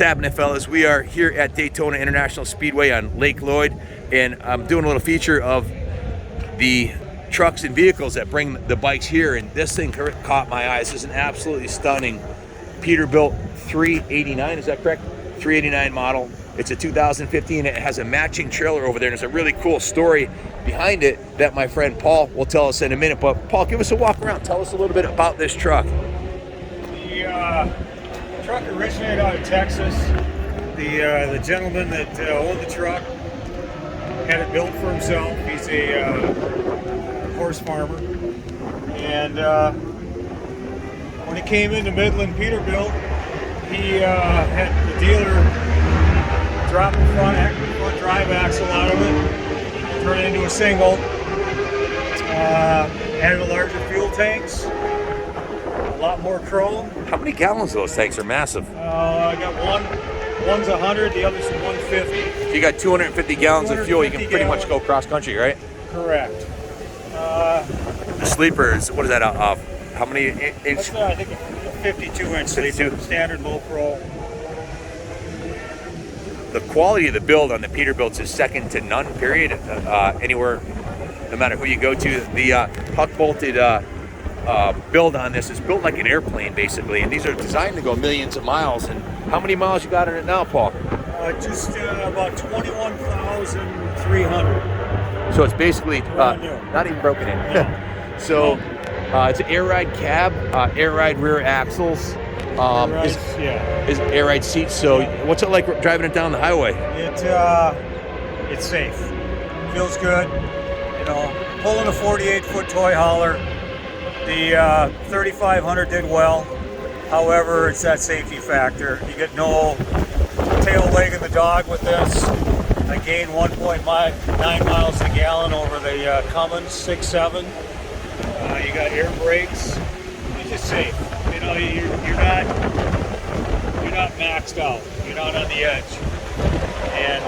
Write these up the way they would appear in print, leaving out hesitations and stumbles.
happening, fellas? We are here at Daytona International Speedway on Lake Lloyd, and I'm doing a little feature of the trucks and vehicles that bring the bikes here, and this thing caught my eye. This is an absolutely stunning Peterbilt 389, is that correct? 389 model. It's a 2015. It has a matching trailer over there, and there's a really cool story behind it that my friend Paul will tell us in a minute. But Paul, give us a walk around. Tell us a little bit about this truck. The truck originated out of Texas. The gentleman that owned the truck had it built for himself. He's a horse farmer, and when he came into Midland Peterbilt, he had the dealer drop the front drive axle out of it, turn it into a single, added larger fuel tanks, a lot more chrome. How many gallons those tanks are massive? I got one's 100, the other's 150. You got 250 gallons of fuel. You can pretty much go cross country, right? Correct. The sleepers, what is that? How many inch? That's, I think a 52-inch sleeper, standard low pro. The quality of the build on the Peterbilts is second to none, period. Anywhere, no matter who you go to. The puck bolted build on this is built like an airplane, basically, and these are designed to go millions of miles. And how many miles you got in it now, Paul? Just about 21,300. So it's basically not even broken in. No. So it's an air ride cab, air ride rear axles. Is air ride seats. So what's it like driving it down the highway? It's safe. Feels good. You know, pulling a 48-foot toy hauler. The 3500 did well. However, it's that safety factor. You get no tail wagging the dog with this. I gained 1.9 miles a gallon over the Cummins 6.7. You got air brakes. It's just safe. You know, you're not maxed out. You're not on the edge. And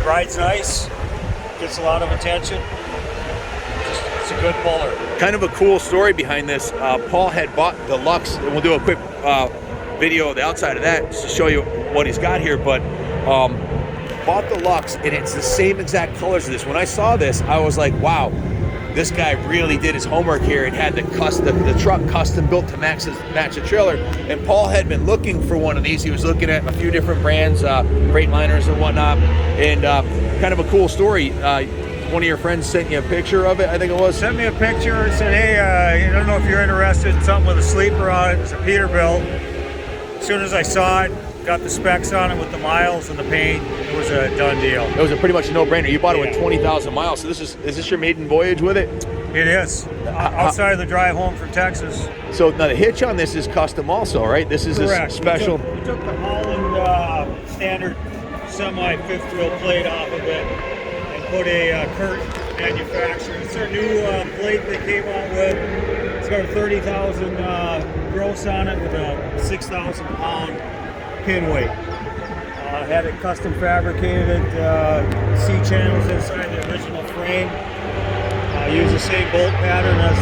ride's nice. Gets a lot of attention. It's a good puller. Kind of a cool story behind this. Paul had bought the Luxe, and we'll do a quick video of the outside of that just to show you what he's got here. But bought the Luxe, and it's the same exact colors of this. When I saw this, I was like, wow. This guy really did his homework here and had the truck custom built to match the trailer. And Paul had been looking for one of these. He was looking at a few different brands, Freightliners and whatnot. And kind of a cool story. One of your friends sent you a picture of it, I think it was. Sent me a picture and said, hey, I don't know if you're interested in something with a sleeper on it. It's a Peterbilt. As soon as I saw it, got the specs on it with the miles and the paint, it was a done deal. It was pretty much a no-brainer. You bought it with 20,000 miles. So is this your maiden voyage with it? It is. Outside of the drive home from Texas. So now the hitch on this is custom also, right? This is correct. A special. We took the Holland standard semi-fifth wheel plate off of it and put a Kurt manufacturer. It's our new plate they came out with. It's got a 30,000 gross on it with a 6,000 pound pin weight. Had it custom fabricated, C-channels inside the original frame. Used the same bolt pattern as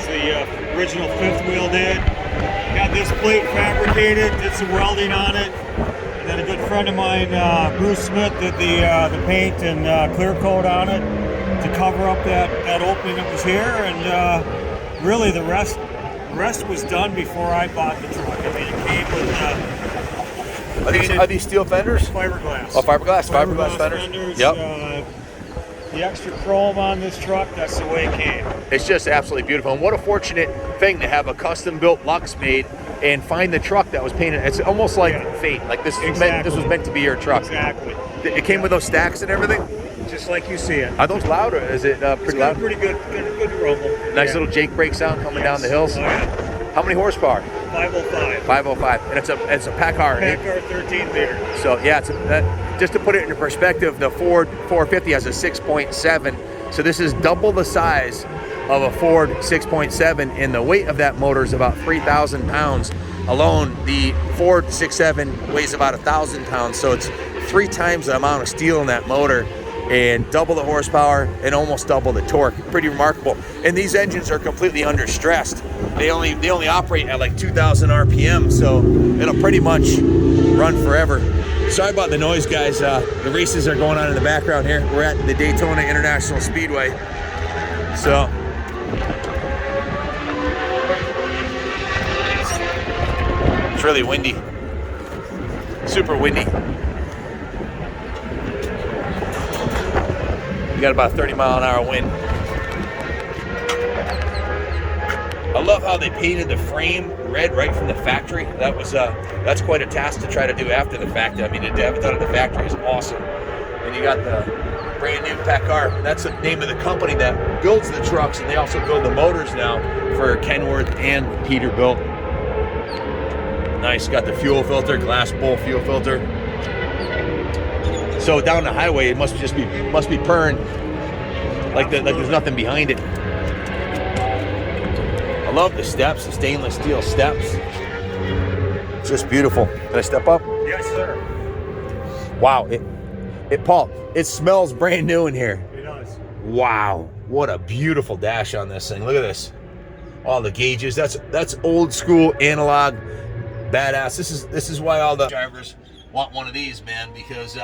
the original fifth wheel did. Got this plate fabricated, did some welding on it. And then a good friend of mine, Bruce Smith, did the paint and clear coat on it to cover up that opening that was here. And really the rest was done before I bought the truck. I mean, it came with Are these steel fenders? Fiberglass. Oh, fiberglass fenders. Yep. The extra chrome on this truck, that's the way it came. It's just absolutely beautiful. And what a fortunate thing to have a custom built Luxe made and find the truck that was painted. It's almost like fate. Like this was meant to be your truck. Exactly. It came with those stacks and everything? Just like you see it. Are those loud or is it pretty loud? Pretty good rumble. Nice little Jake brake sound coming down the hills. Oh, yeah. How many horsepower? 505. 505. And it's a Packard. Packard 13 liter. So yeah, just to put it into perspective, the Ford 450 has a 6.7. So this is double the size of a Ford 6.7, and the weight of that motor is about 3,000 pounds. Alone, the Ford 6.7 weighs about 1,000 pounds. So it's 3 times the amount of steel in that motor. and double the horsepower and almost double the torque. Pretty remarkable. And these engines are completely under stressed. They only operate at like 2,000 RPM, so it'll pretty much run forever. Sorry about the noise, guys. The races are going on in the background here. We're at the Daytona International Speedway. So it's really windy. Super windy. We got about a 30-mile-an-hour wind. I love how they painted the frame red right from the factory. That's quite a task to try to do after the fact. I mean, to have it done at the factory is awesome. And you got the brand new Packard. That's the name of the company that builds the trucks, and they also build the motors now for Kenworth and Peterbilt. Nice. Got the fuel filter, glass bowl fuel filter. So down the highway, it must be purring like there's nothing behind it. I love the steps, the stainless steel steps. It's just beautiful. Can I step up? Yes, sir. Wow, Paul, it smells brand new in here. It does. Wow, what a beautiful dash on this thing. Look at this. All the gauges. That's old school analog badass. This is why all the drivers want one of these, man, because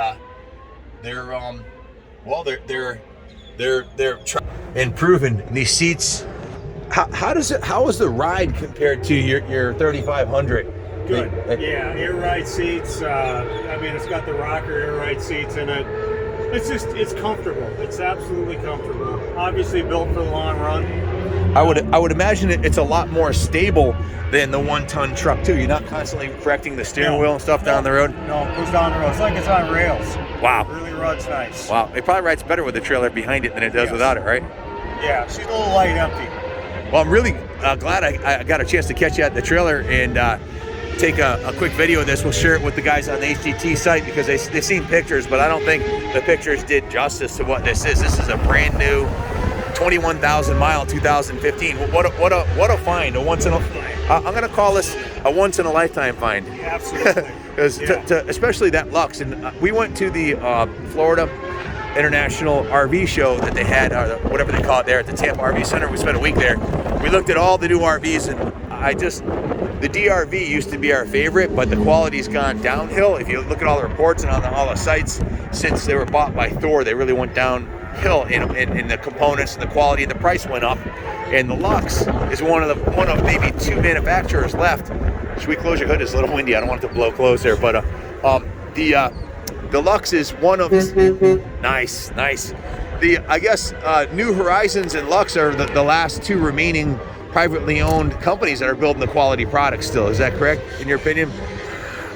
they're improving these seats. How is the ride compared to your 3500? Good. Yeah, air ride seats. I mean, it's got the rocker air ride seats in it. It's comfortable. It's absolutely comfortable. Obviously built for the long run. I would imagine it's a lot more stable than the 1-ton truck too. You're not constantly correcting the steering wheel and stuff down the road. No, it goes down the road. It's like it's on rails. Wow. It really runs nice. Wow. It probably rides better with the trailer behind it than it does without it, right? Yeah, she's a little light empty. Well, I'm really glad I got a chance to catch you at the trailer and take a quick video of this. We'll share it with the guys on the HGT site because they've seen pictures, but I don't think the pictures did justice to what this is. This is a brand new 21,000 mile 2015. What a find! I'm gonna call this a once in a lifetime find. Yeah, absolutely. Because especially that Luxe, and we went to the Florida International RV show that they had, or whatever they call it there at the Tampa RV Center. We spent a week there. We looked at all the new RVs, and the DRV used to be our favorite, but the quality's gone downhill. If you look at all the reports and on all the sites, since they were bought by Thor, they really went downhill in the components and the quality, and the price went up. And the Luxe is one of maybe 2 manufacturers left. Should we close your hood? It's a little windy. I don't want it to blow closed there, but the Luxe is one of nice. I guess New Horizons and Luxe are the last 2 remaining privately owned companies that are building the quality products still. Is that correct, in your opinion?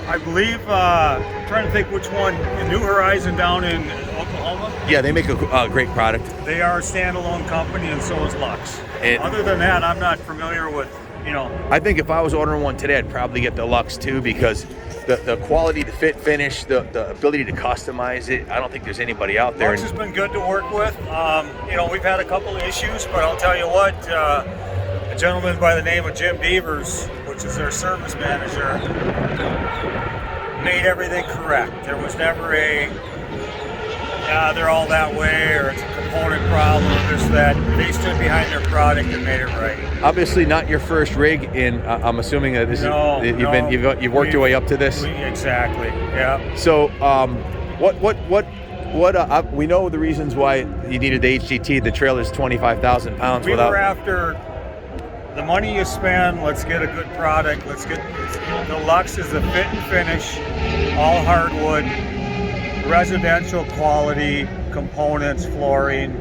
I believe, I'm trying to think which one, New Horizon down in Oklahoma? Yeah, they make a great product. They are a standalone company, and so is Luxe. And other than that, I'm not familiar with, I think if I was ordering one today, I'd probably get the Luxe too, because the quality, the fit finish, the ability to customize it, I don't think there's anybody out there. Luxe has been good to work with. We've had a couple of issues, but I'll tell you what, a gentleman by the name of Jim Beavers, which is their service manager, made everything correct. There was never they're all that way, or it's a component problem, or this, that. They stood behind their product and made it right. Obviously not your first rig, and I'm assuming that this you've worked your way up to this. Exactly, yeah. So we know the reasons why you needed the HGT. The trailer's 25,000 pounds. We were after the money you spend. Let's get a good product. Let's get the Luxe is a fit and finish, all hardwood, residential quality components, flooring,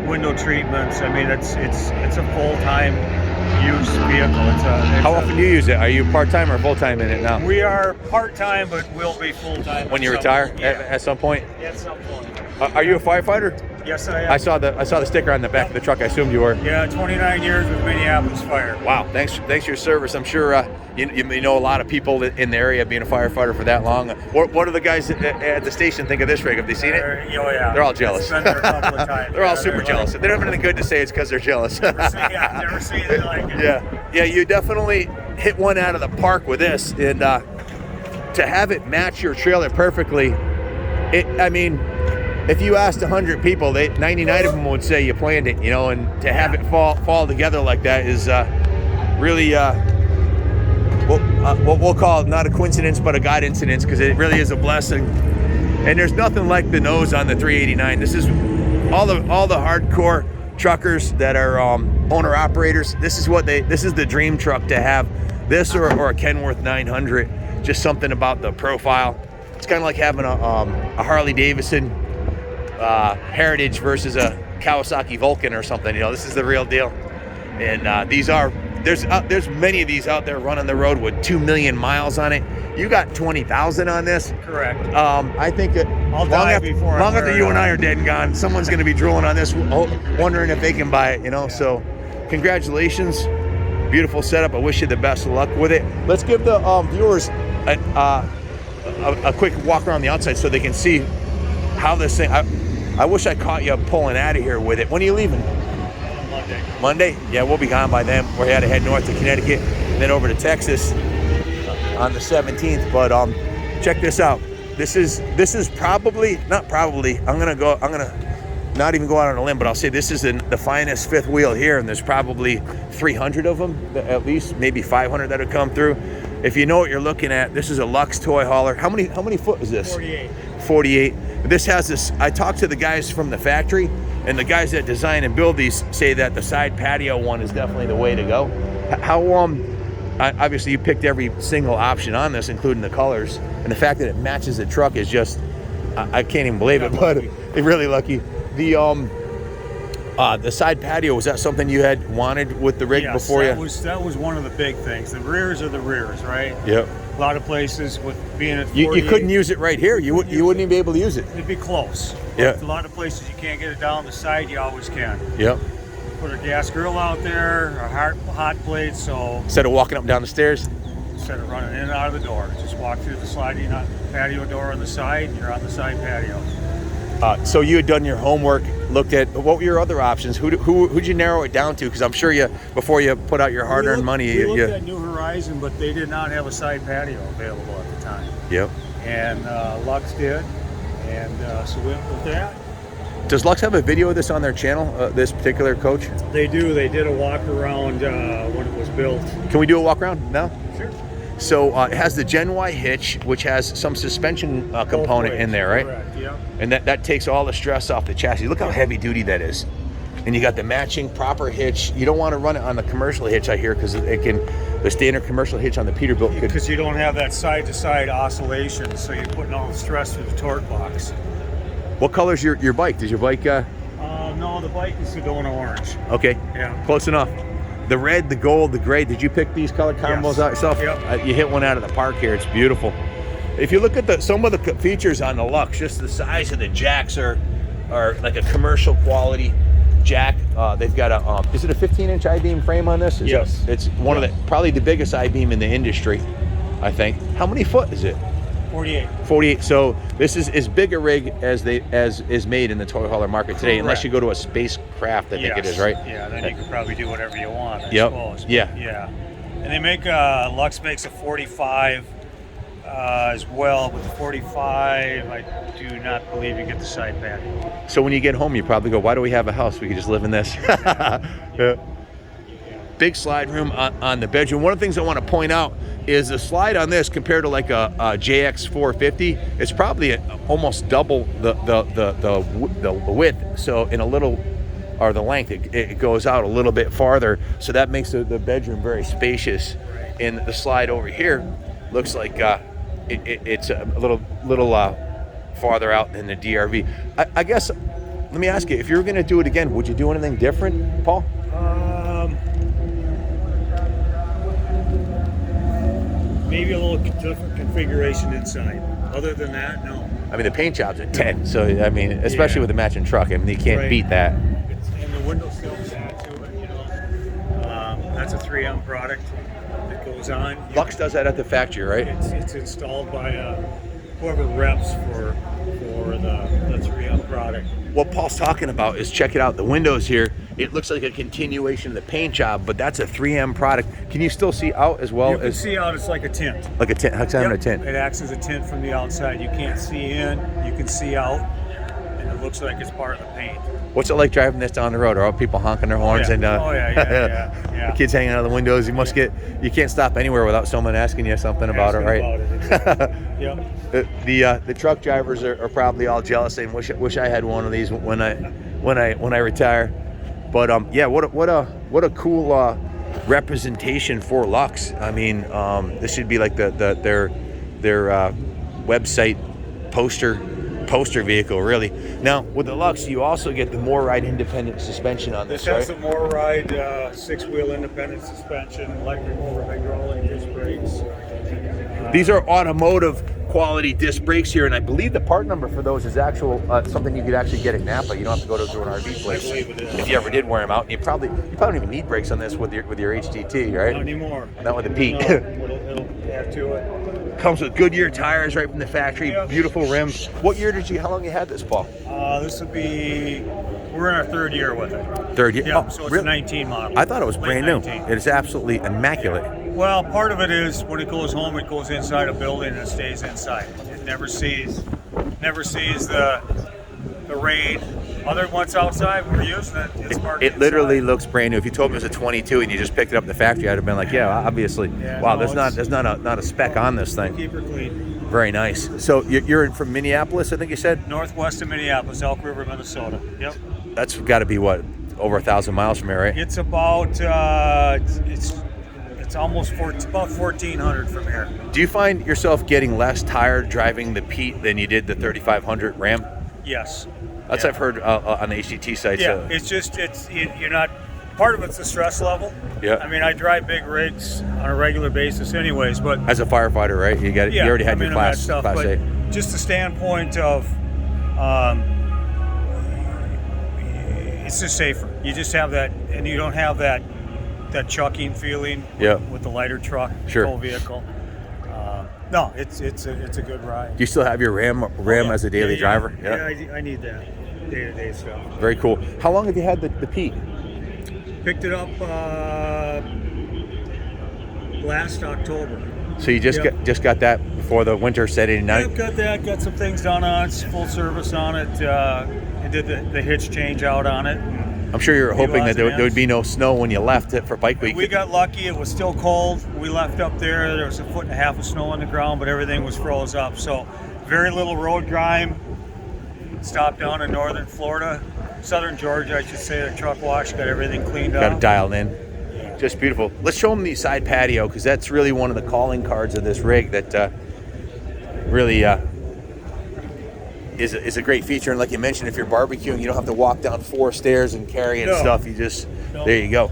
window treatments. I mean, it's a full-time use vehicle. How often do you use it? Are you part-time or full-time in it now? We are part-time, but we'll be full-time when you retire. At some point. At some point. Are you a firefighter? Yes, I am. I saw the sticker on the back of the truck. I assumed you were. Yeah, 29 years with Minneapolis Fire. Wow, thanks for your service. I'm sure you know a lot of people in the area being a firefighter for that long. What do the guys at the station think of this rig? Have they seen it? Oh yeah. They're all jealous. It's been there a couple of times. They're all super jealous. If they don't have anything good to say, it's because they're jealous. Never seen it like it. Yeah, you definitely hit one out of the park with this, and to have it match your trailer perfectly. I mean, if you asked 100 people, 99 of them would say you planned it, you know, and to have it fall together like that is really what we'll call not a coincidence, but a God incidence, because it really is a blessing. And there's nothing like the nose on the 389. This is all the hardcore truckers that are owner operators. This is the dream truck to have. This or a Kenworth 900. Just something about the profile. It's kind of like having a Harley Davidson Heritage versus a Kawasaki Vulcan or something. You know, this is the real deal. And there's many of these out there running the road with 2 million miles on it. You got 20,000 on this. Correct. I think long after you and I are dead and gone, someone's going to be drooling on this, wondering if they can buy it. You know, so congratulations, beautiful setup. I wish you the best of luck with it. Let's give the viewers a quick walk around the outside so they can see how this thing. I wish I caught you pulling out of here with it. When are you leaving? Monday? Yeah, we'll be gone by then. We're had to head north to Connecticut, and then over to Texas on the 17th. But check this out. This is probably not probably. I'm gonna not even go out on a limb, but I'll say this is the finest fifth wheel here, and there's probably 300 of them, at least maybe 500 that have come through. If you know what you're looking at, this is a Luxe toy hauler. How many foot is this? 48. 48. This has this. I talked to the guys from the factory, and the guys that design and build these say that the side patio one is definitely the way to go. How obviously you picked every single option on this, including the colors, and the fact that it matches the truck is just I can't even believe it, but it's really lucky. The side patio, was that something you had wanted with the rig before you? That was one of the big things. The rears are the rears, right? Yep. A lot of places with being at 48, you couldn't use it right here. You wouldn't even be able to use it. It'd be close. Yeah. A lot of places you can't get it down the side. You always can. Yep. Put a gas grill out there, a hot plate. So instead of walking up and down the stairs, instead of running in and out of the door, just walk through the sliding patio door on the side, and you're on the side patio. So you had done your homework, looked at what were your other options. Who'd you narrow it down to? Because I'm sure before you put out your hard-earned money, we looked at New Horizon, but they did not have a side patio available at the time. Yep. And Luxe did, and so we went with that. Does Luxe have a video of this on their channel? This particular coach? They do. They did a walk around when it was built. Can we do a walk around now? Sure. So it has the Gen Y hitch, which has some suspension component in there, right? Correct, yeah. And that takes all the stress off the chassis. Look how heavy duty that is. And you got the matching proper hitch. You don't want to run it on the commercial hitch, I hear, because the standard commercial hitch on the Peterbilt could... Because you don't have that side-to-side oscillation, so you're putting all the stress through the torque box. What color's your bike? Does your bike... No, the bike is Sedona orange. Okay, yeah, close enough. The red, the gold, the gray. Did you pick these color combos out yourself? Yep. You hit one out of the park here. It's beautiful. If you look at some of the features on the Luxe, just the size of the jacks are like a commercial quality jack. They've got a is it a 15-inch I-beam frame on this? Yes. It's one of the probably the biggest I-beam in the industry, I think. How many foot is it? 48. 48. So this is as big a rig as is made in the toy hauler market today, unless you go to a spacecraft. I think it is, right? Yeah, then you can probably do whatever you want, I yep. suppose. Yeah. Yeah. And they make Luxe makes a 45 as well. With the 45, I do not believe you get the side patio. So when you get home, you probably go, "Why do we have a house? We could just live in this." Yeah. Big slide room on the bedroom. One of the things I want to point out is the slide on this compared to like a JX 450. It's probably almost double the width. So in a little, or the length, it goes out a little bit farther. So that makes the bedroom very spacious. And the slide over here looks like it's a little farther out than the DRV. I guess, let me ask you, if you were going to do it again, would you do anything different, Paul? Maybe a little different configuration inside. Other than that, no. I mean, the paint job's at 10, so I mean, especially with the matching truck, I mean, you can't beat that. And the window sills add to it, you know. That's a 3M product that goes on. Luxe does that at the factory, right? It's installed by whoever reps for the 3M product. What Paul's talking about is, check it out, the windows here. It looks like a continuation of the paint job, but that's a 3M product. Can you still see out as well? You can see out, it's like a tint. Like a tint, how's having a tint? It acts as a tint from the outside. You can't see in, you can see out, and it looks like it's part of the paint. What's it like driving this down the road? Are all people honking their horns? Yeah. And Yeah. the kids hanging out of the windows? You must you can't stop anywhere without someone asking you something about it, right? The truck drivers are probably all jealous and wish I had one of these when I retire. But yeah, what a cool representation for Luxe. I mean, this should be like their website poster vehicle, really. Now with the Luxe, you also get the MoreRide independent suspension on this, has right? the MoreRide 6-wheel independent suspension, electric hydraulic disc brakes. These are automotive quality disc brakes here, and I believe the part number for those is actual something you could actually get at Napa. You don't have to go to an RV place if you ever did wear them out. And you probably don't even need brakes on this with your HDT, right? Not anymore. Not with the Pete. No, it'll add to it. Comes with Goodyear tires right from the factory. Yep. Beautiful rims. What year how long you had this, Paul? This would be, we're in our 3rd year with it. 3rd year? Yeah, Oh, so it's really? a 19 model. I thought it was Late brand new. 19. It is absolutely immaculate. Well, part of it is when it goes home, it goes inside a building and it stays inside. It never sees the rain. Other than what's outside, we're using it. It's parked It literally inside. looks brand new. If you told me it was a 22 and you just picked it up at the factory, I'd have been like, yeah, obviously. Yeah, Wow, no, there's not a speck on this thing. Keep her clean. Very nice. So you're from Minneapolis, I think you said? Northwest of Minneapolis, Elk River, Minnesota. Yep. That's got to be what, over 1,000 miles from here, right? It's about it's almost about 1,400 from here. Do you find yourself getting less tired driving the Pete than you did the 3500 Ram? Yes. That's Yeah. I've heard on the HDT site. Yeah, you're not. Part of it's the stress level. Yeah. I mean, I drive big rigs on a regular basis, anyways. But as a firefighter, right? You already had your and that class but A. just the standpoint of, it's just safer. You just have that, and you don't have that chucking feeling. Yeah. With the lighter truck, Sure. full vehicle. No, it's a good ride. Do you still have your Ram as a daily driver? Yeah, I need that day-to-day stuff. Very cool. How long have you had the Pete? Picked it up last October. So you just got that before the winter set in. Now Yep, got that. Got some things done on it. Full service on it. I did the hitch change out on it. I'm sure you're hoping that there would be no snow when you left it for Bike Week. We got lucky. It was still cold. We left up there. There was 1.5 feet of snow on the ground, but everything was froze up. So very little road grime. Stopped down in northern Florida, southern Georgia, I should say. The truck wash, got everything cleaned Got up. it dialed in. Just beautiful. Let's show them the side patio, because that's really one of the calling cards of this rig that really is a great feature. And like you mentioned, if you're barbecuing, you don't have to walk down 4 stairs and carry and stuff. You just, there you go.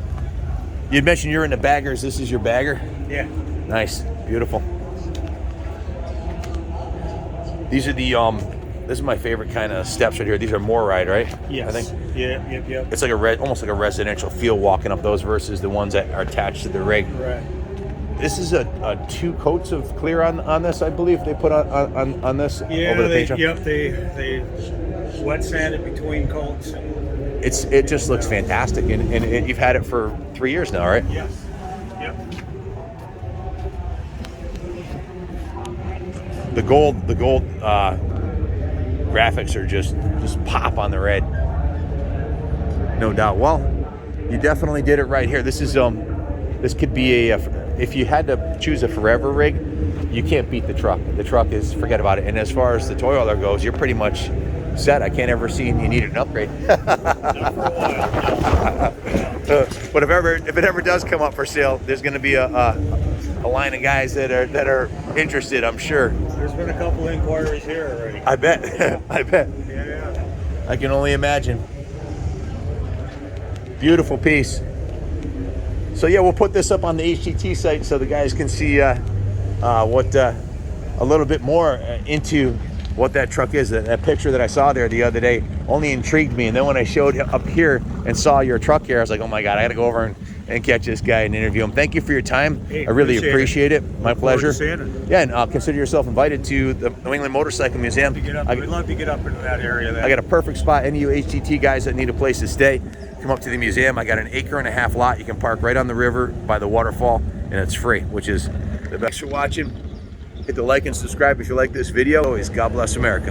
You'd mentioned you're into baggers. This is your bagger? Yeah. Nice. Beautiful. These are the, this is my favorite kind of steps right here. These are MoreRide, right? Yes. I think. Yeah, yep. It's like almost like a residential feel walking up those versus the ones that are attached to the rig. Right. This is a 2 coats of clear on this, I believe they put on this over the paint job. Yep, they wet sanded between coats. It just looks fantastic, and you've had it for 3 years now, right? Yes. Yep. The gold graphics are just pop on the red, no doubt. Well, you definitely did it right here. This is this could be if you had to choose a forever rig, you can't beat the truck. The truck is, forget about it. And as far as the toy hauler goes, you're pretty much set. I can't ever see you need an upgrade. Not for a while. But if it ever does come up for sale, there's going to be a line of guys that are interested, I'm sure. There's been a couple inquiries here already. I bet. I bet. Yeah. I can only imagine. Beautiful piece. So yeah, we'll put this up on the HTT site so the guys can see what a little bit more into what that truck is. That picture that I saw there the other day only intrigued me, and then when I showed up here and saw your truck here, I was like, oh my god, I got to go over and catch this guy and interview him. Thank you for your time. Hey, I really appreciate it. My pleasure. Seeing it. Yeah, and consider yourself invited to the New England Motorcycle Museum. We'd love to get up into that area. Then. I got a perfect spot. Any of you HGT guys that need a place to stay, come up to the museum. I got an 1.5 acre lot. You can park right on the river by the waterfall, and it's free, which is the best. Thanks for watching. Hit the like and subscribe if you like this video. Always, God bless America.